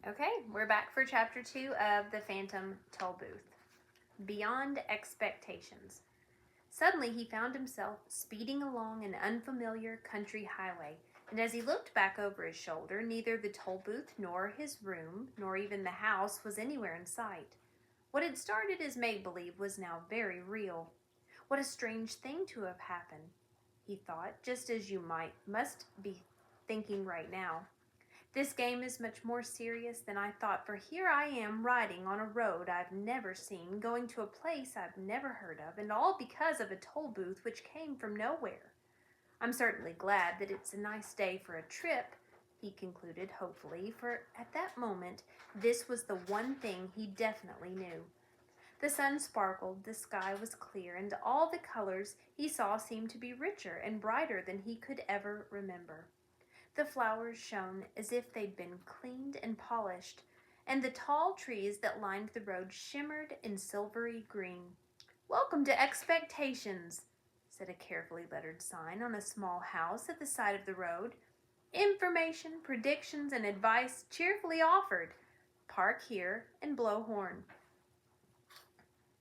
Okay, we're back for chapter 2 of The Phantom Tollbooth. Beyond Expectations. Suddenly he found himself speeding along an unfamiliar country highway, and as he looked back over his shoulder, neither the Tollbooth nor his room, nor even the house was anywhere in sight. What had started as make-believe was now very real. What a strange thing to have happened, he thought, just as you must be thinking right now. This game is much more serious than I thought, for here I am riding on a road I've never seen, going to a place I've never heard of, and all because of a toll booth which came from nowhere. I'm certainly glad that it's a nice day for a trip, he concluded hopefully, for at that moment this was the one thing he definitely knew. The sun sparkled, the sky was clear, and all the colors he saw seemed to be richer and brighter than he could ever remember. The flowers shone as if they'd been cleaned and polished, and the tall trees that lined the road shimmered in silvery green. "Welcome to Expectations," said a carefully lettered sign on a small house at the side of the road. "Information, predictions, and advice cheerfully offered. Park here and blow horn."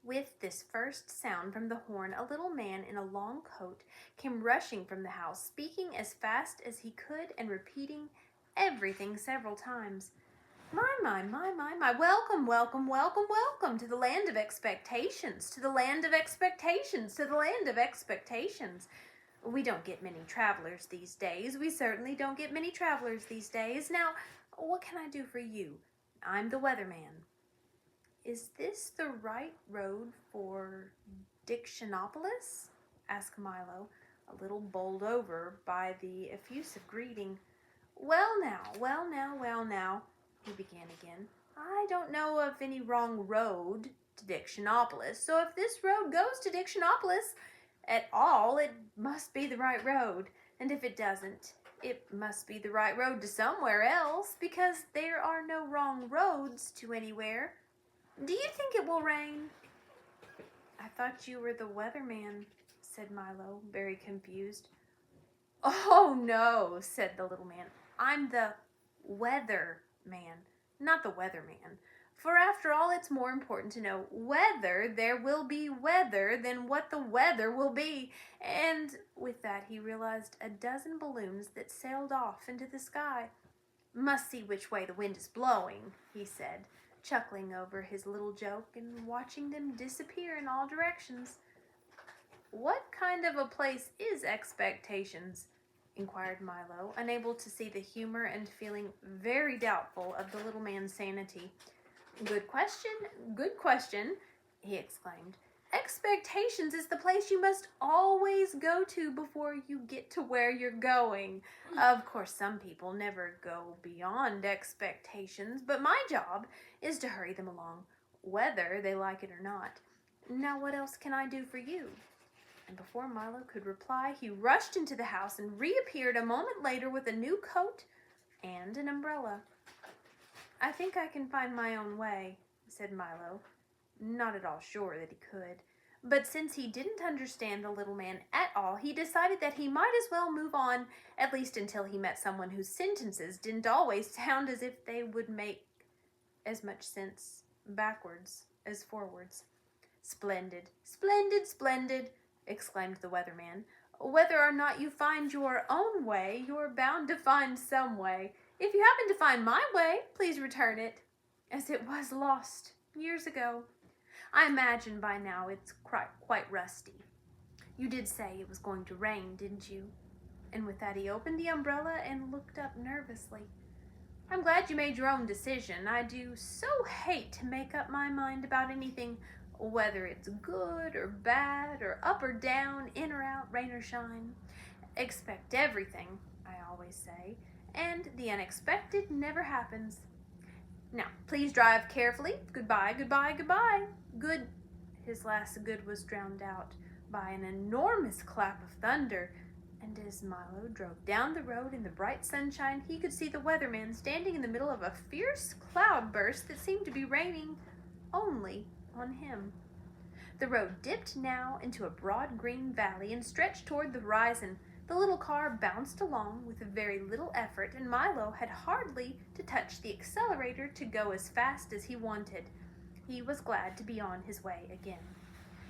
With this first sound from the horn, a little man in a long coat came rushing from the house, speaking as fast as he could and repeating everything several times. My, welcome, welcome, welcome, welcome to the land of expectations, to the land of expectations, to the land of expectations. We don't get many travelers these days. We certainly don't get many travelers these days. Now, what can I do for you? I'm the weatherman. "Is this the right road for Dictionopolis?" asked Milo, a little bowled over by the effusive greeting. Well now, he began again. "I don't know of any wrong road to Dictionopolis, so if this road goes to Dictionopolis at all, it must be the right road, and if it doesn't, it must be the right road to somewhere else, because there are no wrong roads to anywhere. Do you think it will rain?" "I thought you were the weatherman," said Milo, very confused. "Oh, no," said the little man. "I'm the weatherman, not the weatherman. For after all, it's more important to know whether there will be weather than what the weather will be." And with that he realized a dozen balloons that sailed off into the sky. "Must see which way the wind is blowing," he said, chuckling over his little joke and watching them disappear in all directions. "What kind of a place is Expectations?" inquired Milo, unable to see the humor and feeling very doubtful of the little man's sanity. Good question," he exclaimed. "Expectations is the place you must always go to before you get to where you're going. Of course, some people never go beyond expectations, but my job is to hurry them along, whether they like it or not. Now, what else can I do for you?" And before Milo could reply, he rushed into the house and reappeared a moment later with a new coat and an umbrella. "I think I can find my own way," said Milo, not at all sure that he could. But since he didn't understand the little man at all, he decided that he might as well move on, at least until he met someone whose sentences didn't always sound as if they would make as much sense backwards as forwards. "Splendid, splendid, splendid," exclaimed the weatherman. "Whether or not you find your own way, you're bound to find some way. If you happen to find my way, please return it, as it was lost years ago. I imagine by now it's quite rusty. You did say it was going to rain, didn't you?" And with that he opened the umbrella and looked up nervously. "I'm glad you made your own decision. I do so hate to make up my mind about anything, whether it's good or bad, or up or down, in or out, rain or shine. Expect everything, I always say, and the unexpected never happens. Now, please drive carefully. Goodbye, goodbye, goodbye." Good. His last good was drowned out by an enormous clap of thunder, and as Milo drove down the road in the bright sunshine, he could see the weatherman standing in the middle of a fierce cloudburst that seemed to be raining only on him. The road dipped now into a broad green valley and stretched toward the horizon, The little car bounced along with very little effort, and Milo had hardly to touch the accelerator to go as fast as he wanted. He was glad to be on his way again.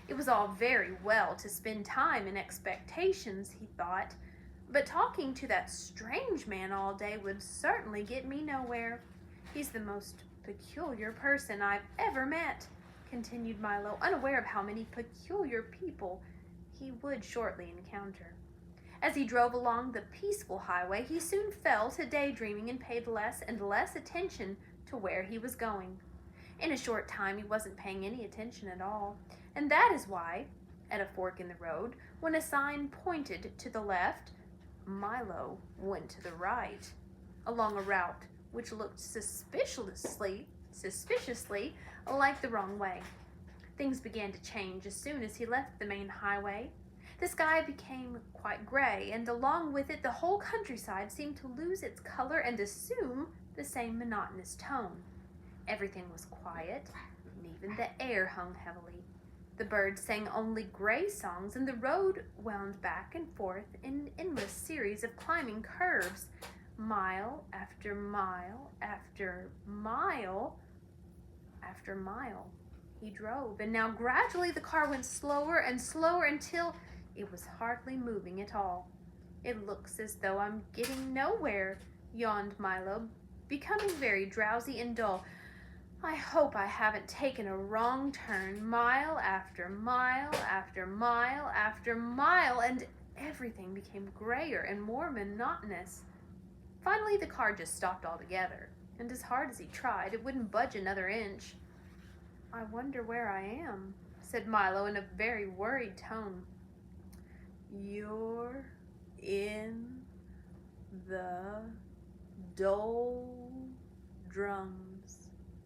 It was all very well to spend time in expectations, he thought, but talking to that strange man all day would certainly get me nowhere. He's the most peculiar person I've ever met, continued Milo, unaware of how many peculiar people he would shortly encounter. As he drove along the peaceful highway, he soon fell to daydreaming and paid less and less attention to where he was going. In a short time, he wasn't paying any attention at all, and that is why, at a fork in the road, when a sign pointed to the left, Milo went to the right, along a route which looked suspiciously like the wrong way. Things began to change as soon as he left the main highway. The sky became quite gray, and along with it the whole countryside seemed to lose its color and assume the same monotonous tone. Everything was quiet, and even the air hung heavily. The birds sang only gray songs, and the road wound back and forth in an endless series of climbing curves. Mile after mile after mile after mile he drove, and now gradually the car went slower and slower until it was hardly moving at all. It looks as though I'm getting nowhere, yawned Milo, becoming very drowsy and dull. I hope I haven't taken a wrong turn, mile after mile after mile after mile, and everything became grayer and more monotonous. Finally, the car just stopped altogether, and as hard as he tried, it wouldn't budge another inch. I wonder where I am, said Milo in a very worried tone. You're in the doldrums,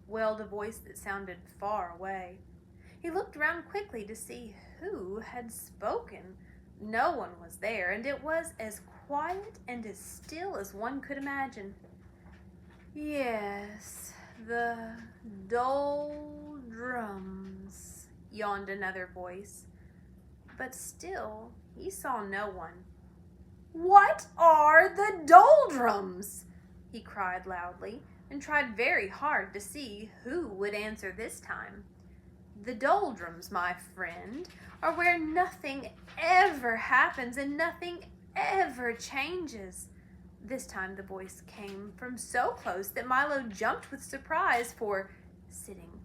wailed a voice that sounded far away. He looked around quickly to see who had spoken. No one was there, and it was as quiet and as still as one could imagine. Yes, the doldrums, yawned another voice. But still, he saw no one. What are the doldrums? He cried loudly, and tried very hard to see who would answer this time. The doldrums, my friend, are where nothing ever happens and nothing ever changes. This time the voice came from so close that Milo jumped with surprise, for sitting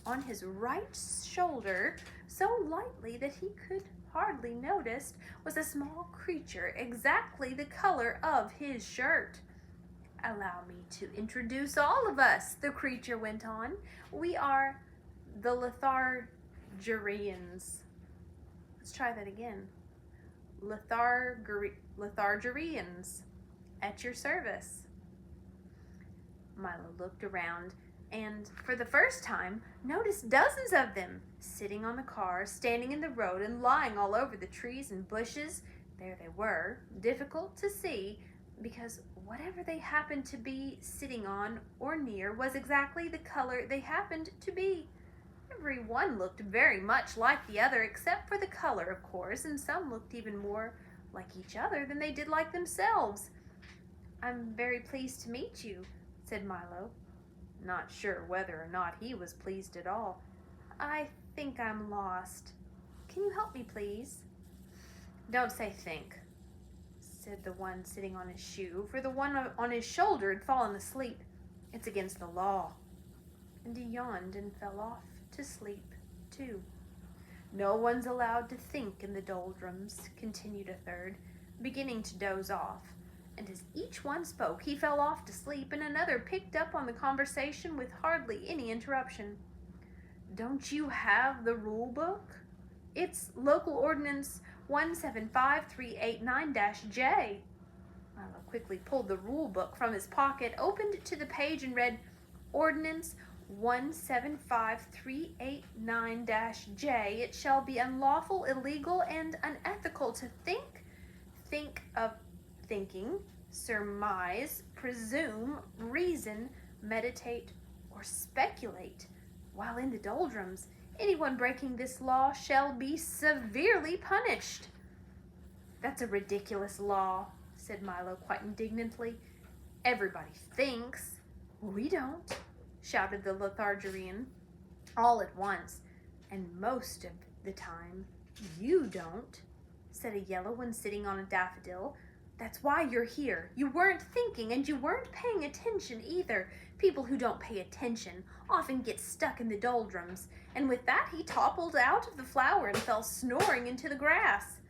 on his right shoulder so lightly that he could hardly notice was a small creature exactly the color of his shirt. Allow me to introduce all of us, the creature went on. We are the Lethargerians. Let's try that again. Lethargerians, at your service. Milo looked around and, for the first time, noticed dozens of them sitting on the car, standing in the road, and lying all over the trees and bushes. There they were, difficult to see, because whatever they happened to be sitting on or near was exactly the color they happened to be. Every one looked very much like the other, except for the color, of course, and some looked even more like each other than they did like themselves. I'm very pleased to meet you, said Milo, not sure whether or not he was pleased at all. I think I'm lost. Can you help me, please? Don't say think, said the one sitting on his shoe, for the one on his shoulder had fallen asleep. It's against the law. And he yawned and fell off to sleep, too. No one's allowed to think in the doldrums, continued a third, beginning to doze off. And as each one spoke, he fell off to sleep, and another picked up on the conversation with hardly any interruption. Don't you have the rule book? It's Local Ordinance 175389-J. Milo quickly pulled the rule book from his pocket, opened to the page, and read Ordinance 175389-J. It shall be unlawful, illegal, and unethical to think of thinking, surmise, presume, reason, meditate, or speculate while in the doldrums. Anyone breaking this law shall be severely punished. "That's a ridiculous law," said Milo quite indignantly. "Everybody thinks." "We don't," shouted the Lothargerian all at once. "And most of the time, you don't," said a yellow one sitting on a daffodil. "That's why you're here. You weren't thinking, and you weren't paying attention either. People who don't pay attention often get stuck in the doldrums." And with that, he toppled out of the flower and fell snoring into the grass.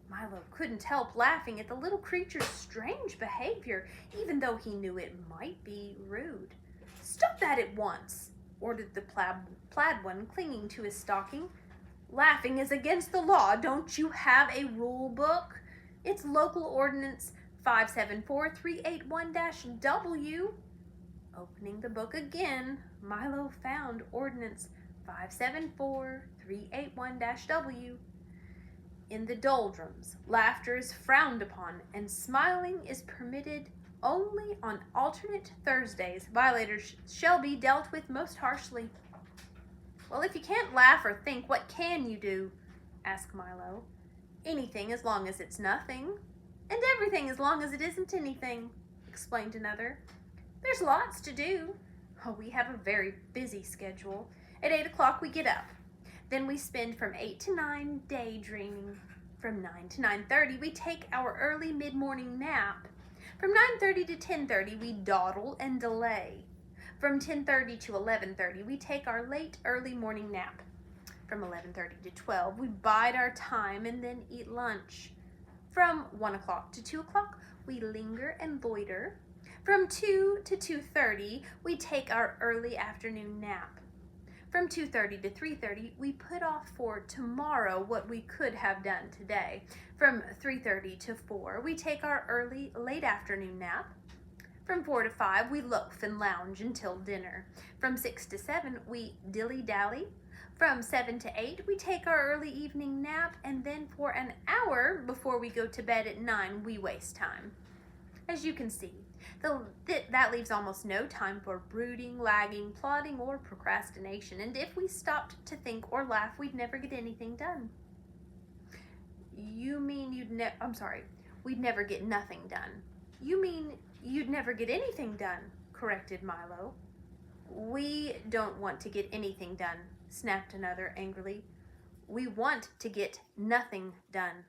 Milo couldn't help laughing at the little creature's strange behavior, even though he knew it might be rude. "Stop that at once," ordered the plaid one, clinging to his stocking. "Laughing is against the law. Don't you have a rule book? It's Local Ordinance 574381-W. Opening the book again, Milo found Ordinance 574381-W. "In the doldrums, laughter is frowned upon, and smiling is permitted only on alternate Thursdays. Violators shall be dealt with most harshly." "Well, if you can't laugh or think, what can you do?" asked Milo. "Anything as long as it's nothing." "And everything as long as it isn't anything," explained another. "There's lots to do. Oh, we have a very busy schedule. At 8 o'clock we get up. Then we spend from 8 to 9 daydreaming. From 9 to 9:30 we take our early mid-morning nap. From 9:30 to 10:30 we dawdle and delay. From 10:30 to 11:30 we take our late early morning nap. From 11:30 to 12 we bide our time and then eat lunch. From 1 o'clock to 2 o'clock we linger and loiter. From 2 to 2:30 we take our early afternoon nap. From 2:30 to 3:30 we put off for tomorrow what we could have done today. From 3:30 to 4 we take our early late afternoon nap. From 4 to 5 we loaf and lounge until dinner. From 6 to 7 we dilly-dally. From 7 to 8 we take our early evening nap, and then for an hour before we go to bed at 9 we waste time. As you can see, that leaves almost no time for brooding, lagging, plodding, or procrastination, and if we stopped to think or laugh, we'd never get anything done. "You mean we'd never get nothing done." "You mean you'd never get anything done," corrected Milo. "We don't want to get anything done," snapped another angrily. "We want to get nothing done,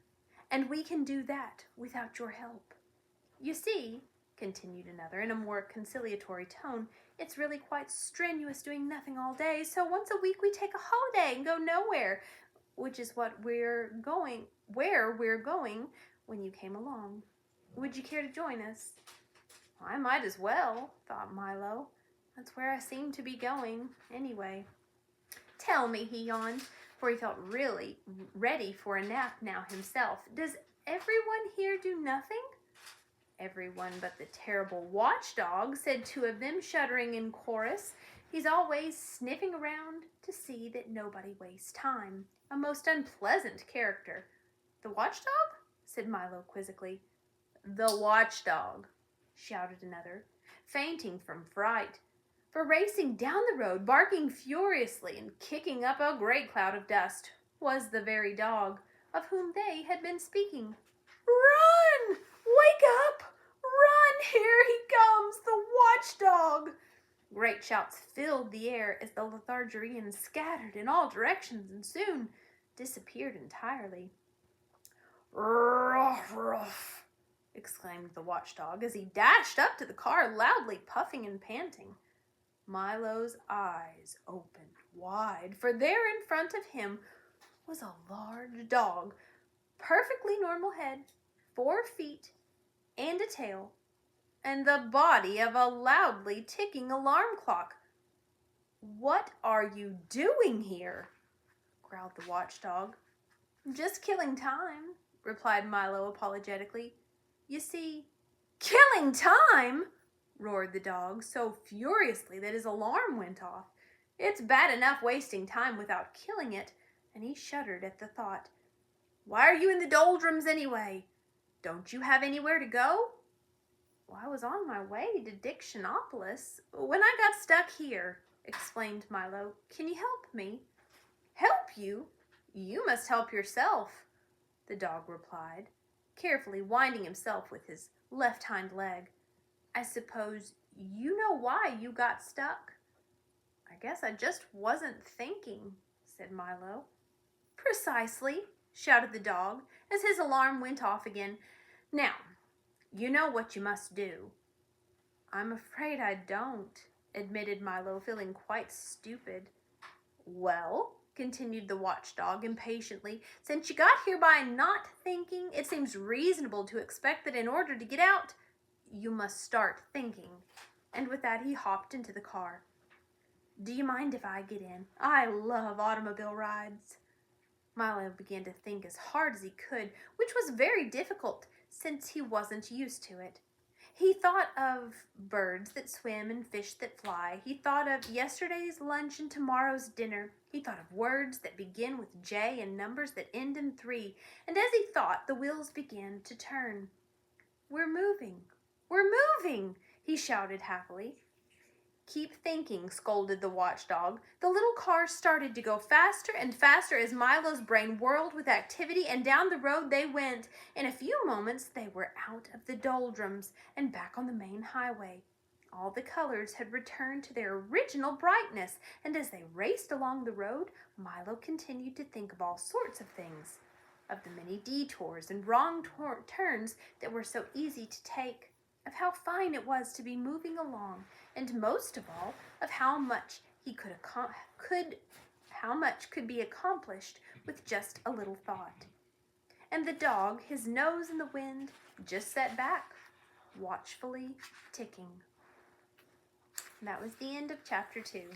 and we can do that without your help. You see," continued another in a more conciliatory tone, "it's really quite strenuous doing nothing all day, so once a week we take a holiday and go nowhere, which is where we're going when you came along. Would you care to join us?" "I might as well," thought Milo. "That's where I seem to be going, anyway." "Tell me," he yawned, for he felt really ready for a nap now himself. "Does everyone here do nothing?" "Everyone but the terrible watchdog," said two of them, shuddering in chorus. "He's always sniffing around to see that nobody wastes time. A most unpleasant character." "The watchdog?" said Milo quizzically. "The watchdog," shouted another, fainting from fright. For racing down the road, barking furiously and kicking up a great cloud of dust, was the very dog of whom they had been speaking. "Run! Wake up! Run! Here he comes, the watchdog!" Great shouts filled the air as the Lothargerians scattered in all directions and soon disappeared entirely. "Ruff, ruff!" exclaimed the watchdog as he dashed up to the car, loudly puffing and panting. Milo's eyes opened wide, for there in front of him was a large dog, perfectly normal head, 4 feet, and a tail, and the body of a loudly ticking alarm clock. "What are you doing here?" growled the watchdog. "Just killing time," replied Milo apologetically. "You see—" "Killing time?" roared the dog so furiously that his alarm went off. "It's bad enough wasting time without killing it," and he shuddered at the thought. "Why are you in the doldrums anyway? Don't you have anywhere to go?" "Well, I was on my way to Dictionopolis when I got stuck here," explained Milo. "Can you help me?" "Help you? You must help yourself," the dog replied. carefully winding himself with his left hind leg. "I suppose you know why you got stuck?" "I guess I just wasn't thinking," said Milo. "Precisely," shouted the dog as his alarm went off again. "Now, you know what you must do." "I'm afraid I don't," admitted Milo, feeling quite stupid. "Well," continued the watchdog impatiently, "since you got here by not thinking, it seems reasonable to expect that in order to get out, you must start thinking." And with that, he hopped into the car. "Do you mind if I get in? I love automobile rides." Milo began to think as hard as he could, which was very difficult since he wasn't used to it. He thought of birds that swim and fish that fly. He thought of yesterday's lunch and tomorrow's dinner. He thought of words that begin with J and numbers that end in 3. And as he thought, the wheels began to turn. "We're moving! We're moving!" he shouted happily. "Keep thinking," scolded the watchdog. The little car started to go faster and faster as Milo's brain whirled with activity, and down the road they went. In a few moments they were out of the doldrums and back on the main highway. All the colors had returned to their original brightness, and as they raced along the road, Milo continued to think of all sorts of things, of the many detours and wrong turns that were so easy to take, of how fine it was to be moving along, and most of all, of how much could be accomplished with just a little thought. And the dog, his nose in the wind, just sat back, watchfully ticking. That was the end of chapter 2.